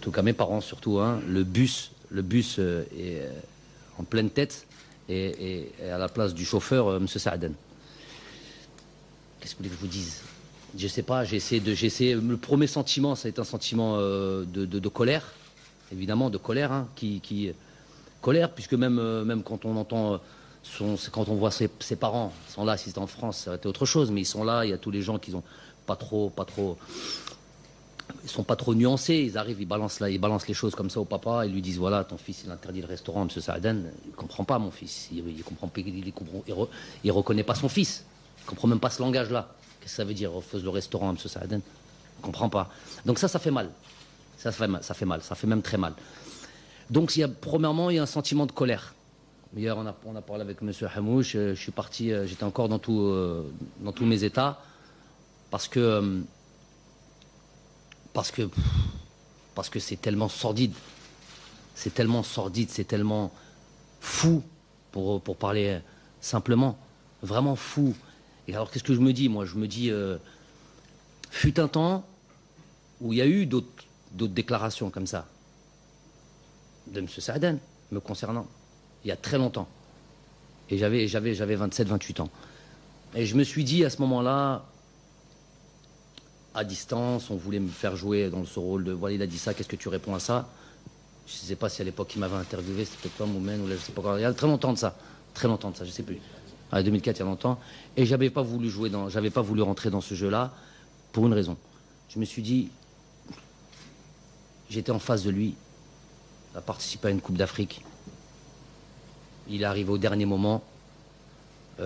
tout cas mes parents surtout, hein, le bus est en pleine tête et à la place du chauffeur, Monsieur Saaden. Qu'est-ce que vous voulez que je vous dise? Je sais pas, j'ai essayé. Le premier sentiment, ça a été un sentiment de colère, évidemment, de colère, hein, colère, puisque même quand on entend quand on voit ses parents, ils sont là, si c'était en France, ça aurait été autre chose, mais ils sont là, il y a tous les gens qui sont ils sont pas trop nuancés, ils arrivent, ils balancent les choses comme ça au papa, ils lui disent voilà, ton fils il interdit le restaurant, Monsieur Saaden, il comprend pas mon fils, il comprend pas, il reconnaît pas son fils, il comprend même pas ce langage-là. Qu'est-ce que ça veut dire, refuse le restaurant, Monsieur Saaden? Il comprend pas. Donc ça fait mal. Ça fait mal, ça fait même très mal. Donc premièrement, il y a un sentiment de colère. Hier, on a parlé avec Monsieur Hamouche, je suis parti, j'étais encore dans tous mes états, parce que c'est tellement sordide. C'est tellement sordide, c'est tellement fou, pour parler simplement. Vraiment fou. Et alors, qu'est-ce que je me dis, moi? Je me dis, fut un temps où il y a eu d'autres déclarations comme ça, de M. Saaden, me concernant, il y a très longtemps. Et j'avais 27, 28 ans. Et je me suis dit, à ce moment-là, à distance, on voulait me faire jouer dans ce rôle de voilà, il a dit ça, qu'est-ce que tu réponds à ça? Je ne sais pas si à l'époque il m'avait interviewé, c'était peut-être pas Moumen ou là, je sais pas encore. Il y a très longtemps de ça, je ne sais plus. En 2004, il y a longtemps. Et j'avais pas voulu rentrer dans ce jeu-là pour une raison. Je me suis dit, j'étais en face de lui, il a participé à une Coupe d'Afrique. Il est arrivé au dernier moment. Et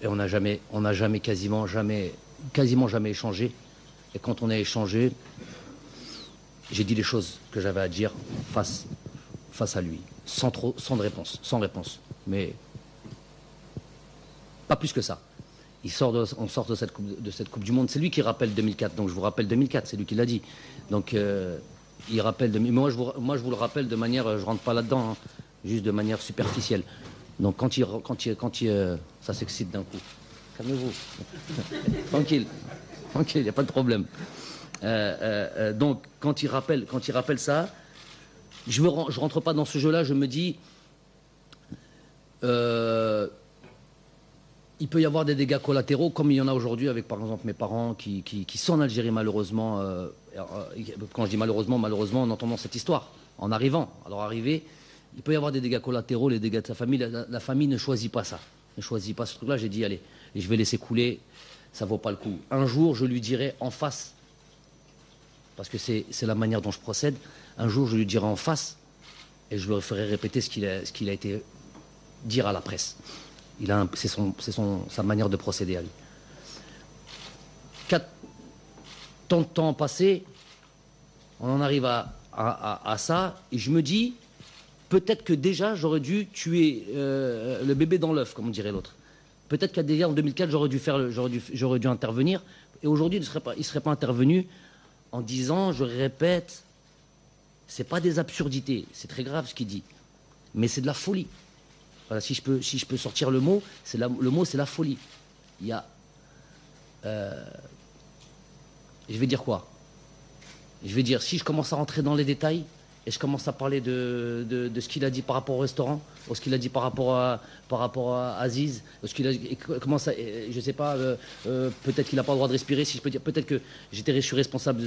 on n'a jamais, quasiment jamais échangé. Et quand on a échangé, j'ai dit les choses que j'avais à dire face à lui, sans réponse. Mais pas plus que ça. On sort de cette coupe du Monde. C'est lui qui rappelle 2004. Donc je vous rappelle 2004, c'est lui qui l'a dit. Donc il rappelle. Mais moi je vous le rappelle de manière, je rentre pas là-dedans, hein, juste de manière superficielle. Donc quand il ça s'excite d'un coup. Calmez-vous. Tranquille, il n'y a pas de problème. Donc quand il rappelle ça, je rentre pas dans ce jeu-là. Je me dis, il peut y avoir des dégâts collatéraux, comme il y en a aujourd'hui avec, par exemple, mes parents qui sont en Algérie, malheureusement. Quand je dis malheureusement, en entendant cette histoire, en arrivant. Alors arrivé, il peut y avoir des dégâts collatéraux, les dégâts de sa famille. La famille ne choisit pas ça. Ne choisit pas ce truc-là. J'ai dit, allez, je vais laisser couler, ça vaut pas le coup. Un jour, je lui dirai en face, parce que c'est la manière dont je procède, un jour, je lui dirai en face, et je lui ferai répéter ce qu'il a été dire à la presse. C'est sa manière de procéder à lui. Tant de temps passé, on en arrive à ça, et je me dis, peut-être que déjà j'aurais dû tuer le bébé dans l'œuf, comme dirait l'autre. Peut-être qu'à déjà en 2004 j'aurais dû intervenir, et aujourd'hui il ne serait pas intervenu en disant, je répète, c'est pas des absurdités, c'est très grave ce qu'il dit, mais c'est de la folie. Voilà, si je peux sortir le mot, le mot c'est la folie. Il y a, je vais dire quoi? Je vais dire, si je commence à rentrer dans les détails et je commence à parler de ce qu'il a dit par rapport au restaurant, ou ce qu'il a dit par rapport à Aziz, ce qu'il a, je sais pas, peut-être qu'il n'a pas le droit de respirer, si je peux dire, peut-être que je suis responsable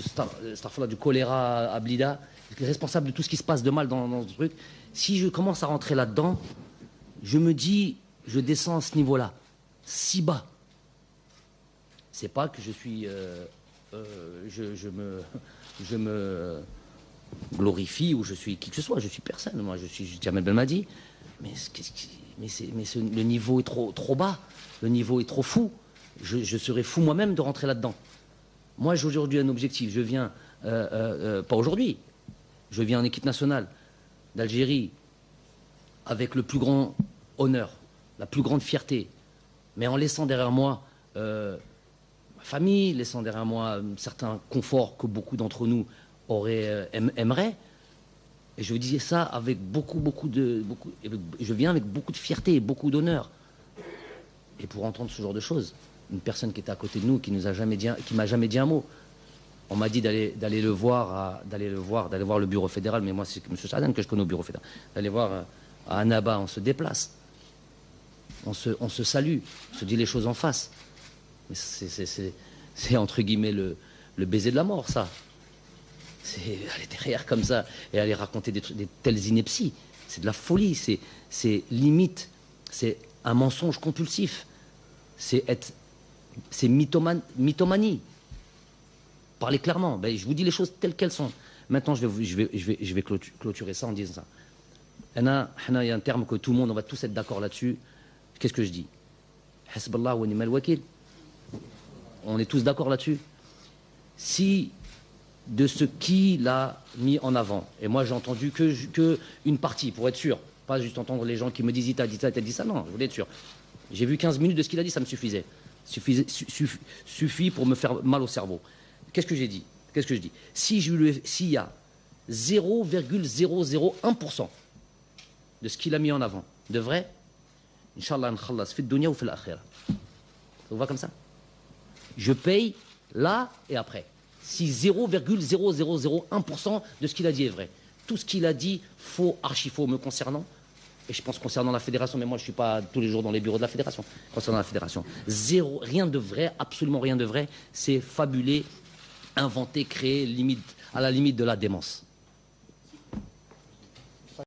du choléra à Blida, responsable de tout ce qui se passe de mal dans ce truc. Si je commence à rentrer là-dedans, je me dis, je descends à ce niveau-là, si bas. C'est pas que je suis, je me glorifie ou je suis qui que ce soit. Je suis personne. Moi, je suis Jamel Belmadi. Mais le niveau est trop bas. Le niveau est trop fou. Je serais fou moi-même de rentrer là-dedans. Moi, j'ai aujourd'hui un objectif. Je viens, pas aujourd'hui. Je viens en équipe nationale d'Algérie avec le plus grand honneur, la plus grande fierté, mais en laissant derrière moi ma famille, laissant derrière moi un certain confort que beaucoup d'entre nous aimeraient. Et je disais ça avec je viens avec beaucoup de fierté et beaucoup d'honneur. Et pour entendre ce genre de choses, une personne qui était à côté de nous, qui m'a jamais dit un mot, On m'a dit d'aller le voir, d'aller voir le bureau fédéral, mais moi c'est M. Saadan que je connais au bureau fédéral. D'aller voir à Annaba, on se déplace, on se salue, on se dit les choses en face. C'est entre guillemets le baiser de la mort, ça. C'est aller derrière comme ça et aller raconter des telles inepties. C'est de la folie, c'est limite, c'est un mensonge compulsif. C'est mythomanie. Parlez clairement. Ben, je vous dis les choses telles qu'elles sont. Maintenant, je vais clôturer ça en disant ça. Il y a un terme que tout le monde, on va tous être d'accord là-dessus. Qu'est-ce que je dis? Hasballah wa ni'mal wakil. On est tous d'accord là-dessus. Si de ce qu'il a mis en avant, et moi j'ai entendu que une partie, pour être sûr, pas juste entendre les gens qui me disent t'as dit ça, non, je voulais être sûr. J'ai vu 15 minutes de ce qu'il a dit, ça me suffisait. Suffit pour me faire mal au cerveau. Qu'est-ce que j'ai dit? Qu'est-ce que je dis? S'il y a 0,001% de ce qu'il a mis en avant de vrai, Inch'Allah, nkhallas fi dunya ou fi l'akhira. Ça vous va comme ça? Je paye là et après. Si 0,0001% de ce qu'il a dit est vrai. Tout ce qu'il a dit, faux, archi-faux me concernant. Et je pense concernant la fédération, mais moi je ne suis pas tous les jours dans les bureaux de la fédération. Concernant la fédération, rien de vrai, absolument rien de vrai. C'est fabulé, inventé, créé, à la limite de la démence.